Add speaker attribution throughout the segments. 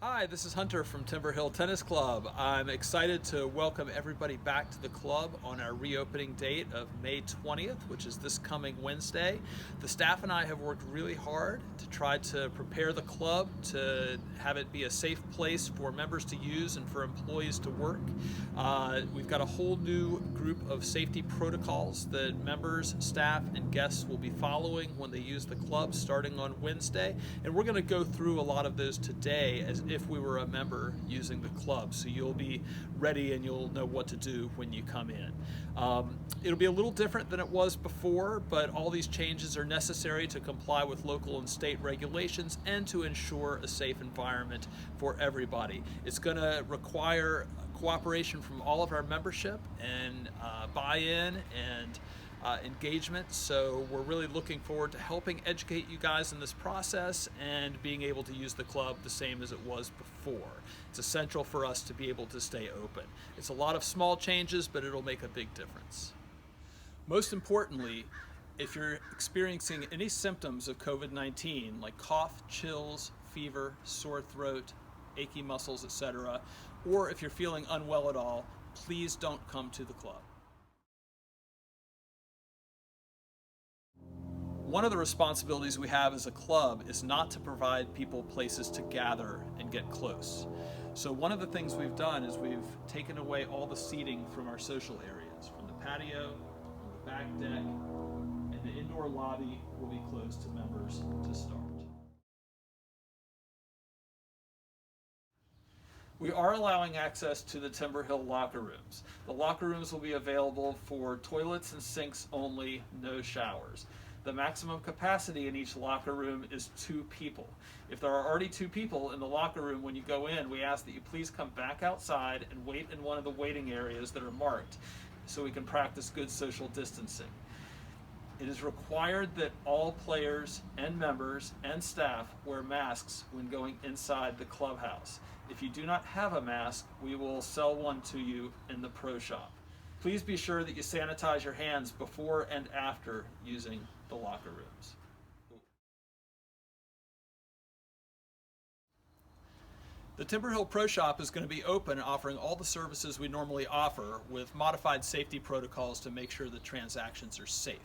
Speaker 1: Hi, this is Hunter from Timberhill Tennis Club. I'm excited to welcome everybody back to the club on our reopening date of May 20th, which is this coming Wednesday. The staff and I have worked really hard to try to prepare the club to have it be a safe place for members to use and for employees to work. We've got a whole new group of safety protocols that members, staff, and guests will be following when they use the club starting on Wednesday, and we're going to go through a lot of those today as if we were a member using the club, so you'll be ready and you'll know what to do when you come in. It'll be a little different than it was before, but all these changes are necessary to comply with local and state regulations and to ensure a safe environment for everybody. It's going to require cooperation from all of our membership and buy-in and engagement, so we're really looking forward to helping educate you guys in this process and being able to use the club the same as it was before. It's essential for us to be able to stay open. It's a lot of small changes, but it'll make a big difference. Most importantly, if you're experiencing any symptoms of COVID-19 like cough, chills, fever, sore throat, achy muscles, etc., or if you're feeling unwell at all, please don't come to the club. One of the responsibilities we have as a club is not to provide people places to gather and get close. So one of the things we've done is we've taken away all the seating from our social areas, from the patio, from the back deck, and the indoor lobby will be closed to members to start. We are allowing access to the Timberhill locker rooms. The locker rooms will be available for toilets and sinks only, no showers. The maximum capacity in each locker room is 2 people. If there are already 2 people in the locker room when you go in, we ask that you please come back outside and wait in one of the waiting areas that are marked so we can practice good social distancing. It is required that all players and members and staff wear masks when going inside the clubhouse. If you do not have a mask, we will sell one to you in the pro shop. Please be sure that you sanitize your hands before and after using the locker rooms. The Timberhill Pro Shop is going to be open, offering all the services we normally offer with modified safety protocols to make sure that transactions are safe.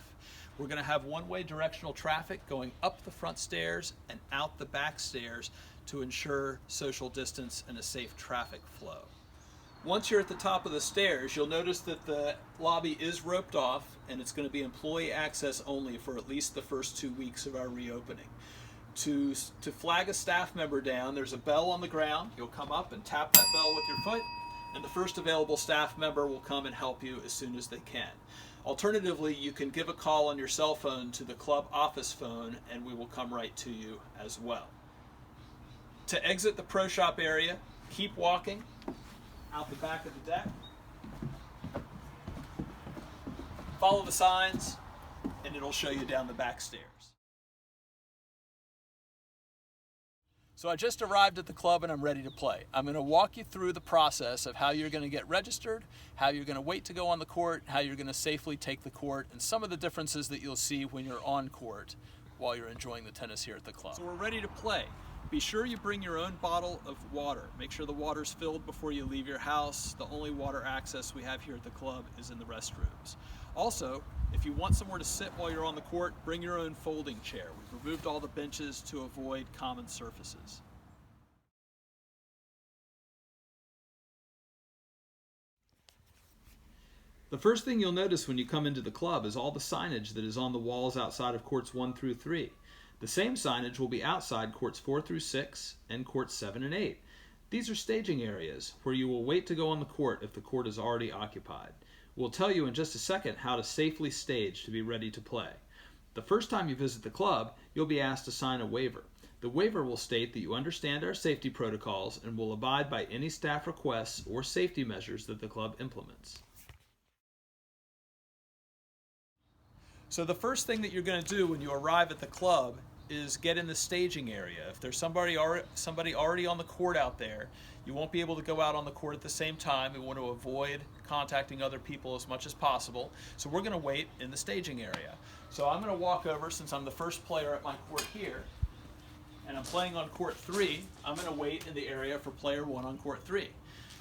Speaker 1: We're going to have one-way directional traffic going up the front stairs and out the back stairs to ensure social distance and a safe traffic flow. Once you're at the top of the stairs, you'll notice that the lobby is roped off and it's going to be employee access only for at least the first 2 weeks of our reopening. To flag a staff member down, there's a bell on the ground. You'll come up and tap that bell with your foot, and the first available staff member will come and help you as soon as they can. Alternatively, you can give a call on your cell phone to the club office phone and we will come right to you as well. To exit the pro shop area, keep walking out the back of the deck, follow the signs, and it'll show you down the back stairs. So I just arrived at the club and I'm ready to play. I'm going to walk you through the process of how you're going to get registered, how you're going to wait to go on the court, how you're going to safely take the court, and some of the differences that you'll see when you're on court while you're enjoying the tennis here at the club. So we're ready to play. Be sure you bring your own bottle of water. Make sure the water's filled before you leave your house. The only water access we have here at the club is in the restrooms. Also, if you want somewhere to sit while you're on the court, bring your own folding chair. We've removed all the benches to avoid common surfaces. The first thing you'll notice when you come into the club is all the signage that is on the walls outside of courts 1 through 3. The same signage will be outside courts 4 through 6 and courts 7 and 8. These are staging areas where you will wait to go on the court if the court is already occupied. We'll tell you in just a second how to safely stage to be ready to play. The first time you visit the club, you'll be asked to sign a waiver. The waiver will state that you understand our safety protocols and will abide by any staff requests or safety measures that the club implements. So the first thing that you're going to do when you arrive at the club is get in the staging area. If there's somebody already on the court out there, you won't be able to go out on the court at the same time. We want to avoid contacting other people as much as possible. So we're going to wait in the staging area. So I'm going to walk over, since I'm the first player at my court here, and I'm playing on court 3, I'm going to wait in the area for player 1 on court 3.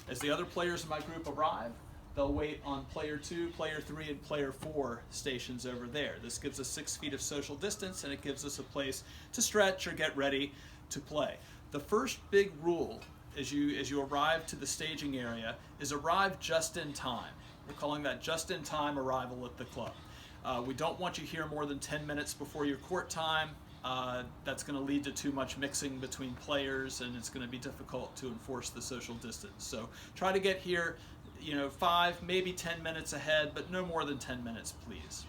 Speaker 1: As the other players in my group arrive, they'll wait on player 2, player 3, and player 4 stations over there. This gives us 6 feet of social distance, and it gives us a place to stretch or get ready to play. The first big rule as you arrive to the staging area is arrive just in time. We're calling that just in time arrival at the club. We don't want you here more than 10 minutes before your court time. That's going to lead to too much mixing between players, and it's going to be difficult to enforce the social distance. So try to get here 5, maybe 10 minutes ahead, but no more than 10 minutes, please.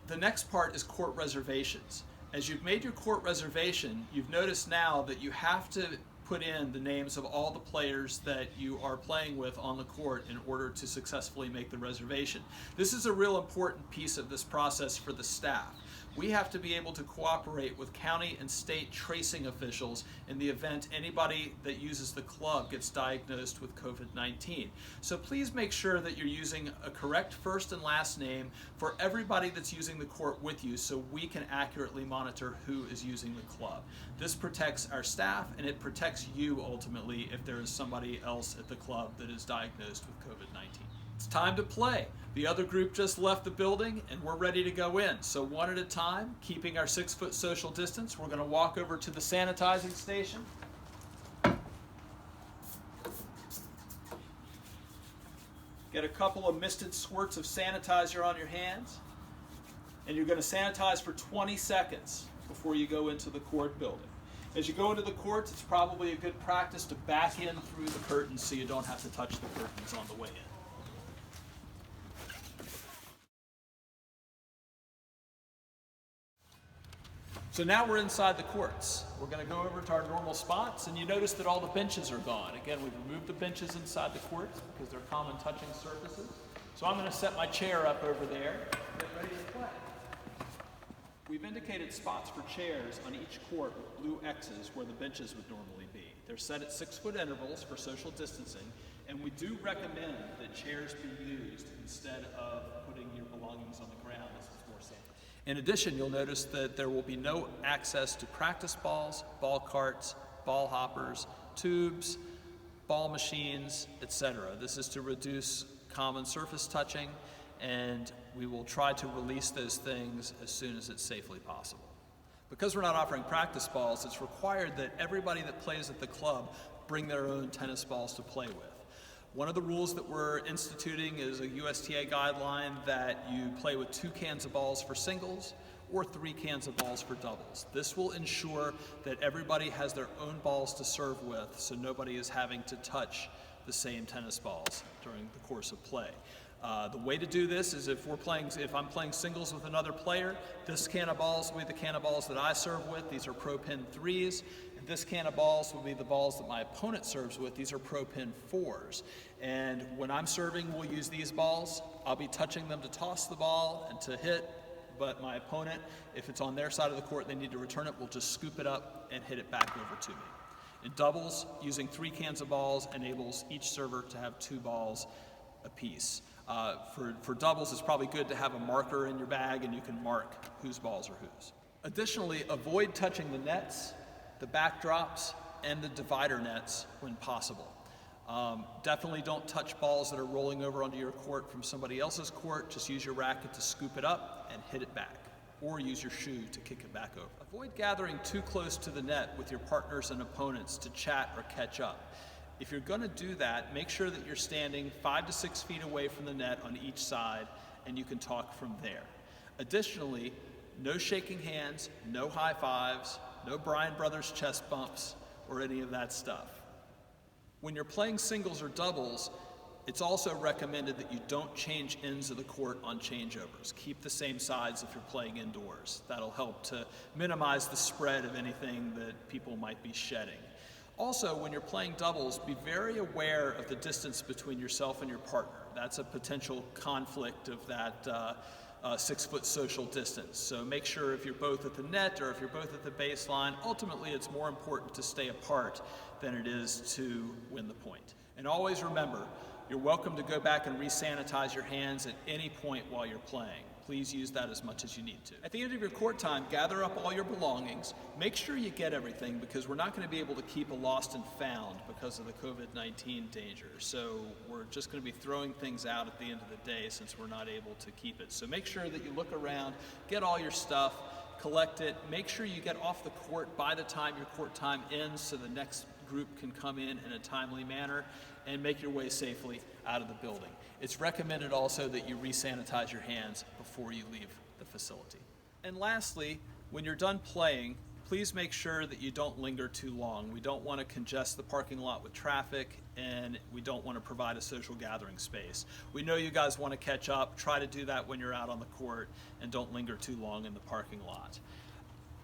Speaker 1: The next part is court reservations. As you've made your court reservation, you've noticed now that you have to put in the names of all the players that you are playing with on the court in order to successfully make the reservation. This is a real important piece of this process for the staff. We have to be able to cooperate with county and state tracing officials in the event anybody that uses the club gets diagnosed with COVID-19. So please make sure that you're using a correct first and last name for everybody that's using the court with you, so we can accurately monitor who is using the club. This protects our staff, and it protects you ultimately if there is somebody else at the club that is diagnosed with COVID-19. It's time to play. The other group just left the building and we're ready to go in. So one at a time, keeping our 6-foot social distance, we're going to walk over to the sanitizing station. Get a couple of misted squirts of sanitizer on your hands. And you're going to sanitize for 20 seconds before you go into the court building. As you go into the courts, it's probably a good practice to back in through the curtains so you don't have to touch the curtains on the way in. So now we're inside the courts. We're going to go over to our normal spots, and you notice that all the benches are gone. Again, we've removed the benches inside the courts because they're common touching surfaces. So I'm going to set my chair up over there and get ready to play. We've indicated spots for chairs on each court with blue X's where the benches would normally be. They're set at 6-foot intervals for social distancing, and we do recommend that chairs be used instead of putting your belongings on the ground. This is more safe. In addition, you'll notice that there will be no access to practice balls, ball carts, ball hoppers, tubes, ball machines, etc. This is to reduce common surface touching, and we will try to release those things as soon as it's safely possible. Because we're not offering practice balls, it's required that everybody that plays at the club bring their own tennis balls to play with. One of the rules that we're instituting is a USTA guideline that you play with 2 cans of balls for singles or 3 cans of balls for doubles. This will ensure that everybody has their own balls to serve with, so nobody is having to touch the same tennis balls during the course of play. The way to do this is if I'm playing singles with another player, this can of balls will be the can of balls that I serve with. These are Pro Pin 3s. And this can of balls will be the balls that my opponent serves with. These are Pro Pin 4s. And when I'm serving, we'll use these balls. I'll be touching them to toss the ball and to hit, but my opponent, if it's on their side of the court, they need to return it, we'll just scoop it up and hit it back over to me. In doubles, using 3 cans of balls enables each server to have 2 balls apiece. For doubles, it's probably good to have a marker in your bag and you can mark whose balls are whose. Additionally, avoid touching the nets, the backdrops, and the divider nets when possible. Definitely don't touch balls that are rolling over onto your court from somebody else's court. Just use your racket to scoop it up and hit it back, or use your shoe to kick it back over. Avoid gathering too close to the net with your partners and opponents to chat or catch up. If you're going to do that, make sure that you're standing 5 to 6 feet away from the net on each side, and you can talk from there. Additionally, no shaking hands, no high fives, no Bryan Brothers chest bumps, or any of that stuff. When you're playing singles or doubles, it's also recommended that you don't change ends of the court on changeovers. Keep the same sides if you're playing indoors. That'll help to minimize the spread of anything that people might be shedding. Also, when you're playing doubles, be very aware of the distance between yourself and your partner. That's a potential conflict of that 6-foot social distance. So make sure if you're both at the net or if you're both at the baseline, ultimately it's more important to stay apart than it is to win the point. And always remember, you're welcome to go back and re-sanitize your hands at any point while you're playing. please use that as much as you need to. At the end of your court time, gather up all your belongings. Make sure you get everything, because we're not going to be able to keep a lost and found because of the COVID-19 danger. So we're just going to be throwing things out at the end of the day since we're not able to keep it. So make sure that you look around, get all your stuff, collect it. Make sure you get off the court by the time your court time ends so the next group can come in a timely manner, and make your way safely out of the building. It's recommended also that you re-sanitize your hands before you leave the facility. And lastly, when you're done playing, please make sure that you don't linger too long. We don't want to congest the parking lot with traffic, and we don't want to provide a social gathering space. We know you guys want to catch up. Try to do that when you're out on the court, and don't linger too long in the parking lot.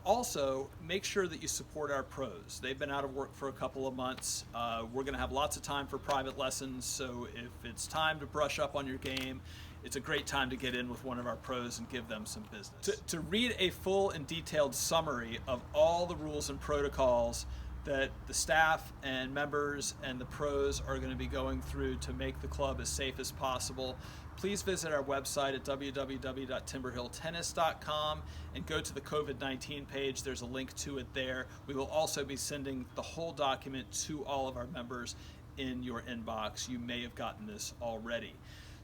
Speaker 1: Also, make sure that you support our pros. They've been out of work for a couple of months. We're going to have lots of time for private lessons, so if it's time to brush up on your game, it's a great time to get in with one of our pros and give them some business. To read a full and detailed summary of all the rules and protocols that the staff and members and the pros are going to be going through to make the club as safe as possible, please visit our website at www.timberhilltennis.com and go to the COVID-19 page. There's a link to it there. We will also be sending the whole document to all of our members in your inbox. You may have gotten this already.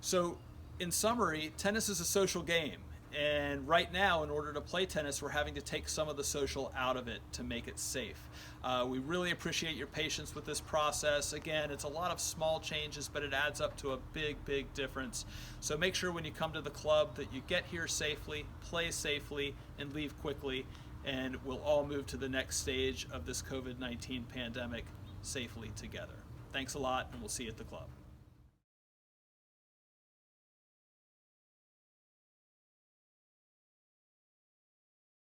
Speaker 1: So in summary, tennis is a social game. And right now, in order to play tennis, we're having to take some of the social out of it to make it safe. We really appreciate your patience with this process. Again, it's a lot of small changes, but it adds up to a big, big difference. So make sure when you come to the club that you get here safely, play safely, and leave quickly, and we'll all move to the next stage of this COVID-19 pandemic safely together. Thanks a lot, and we'll see you at the club.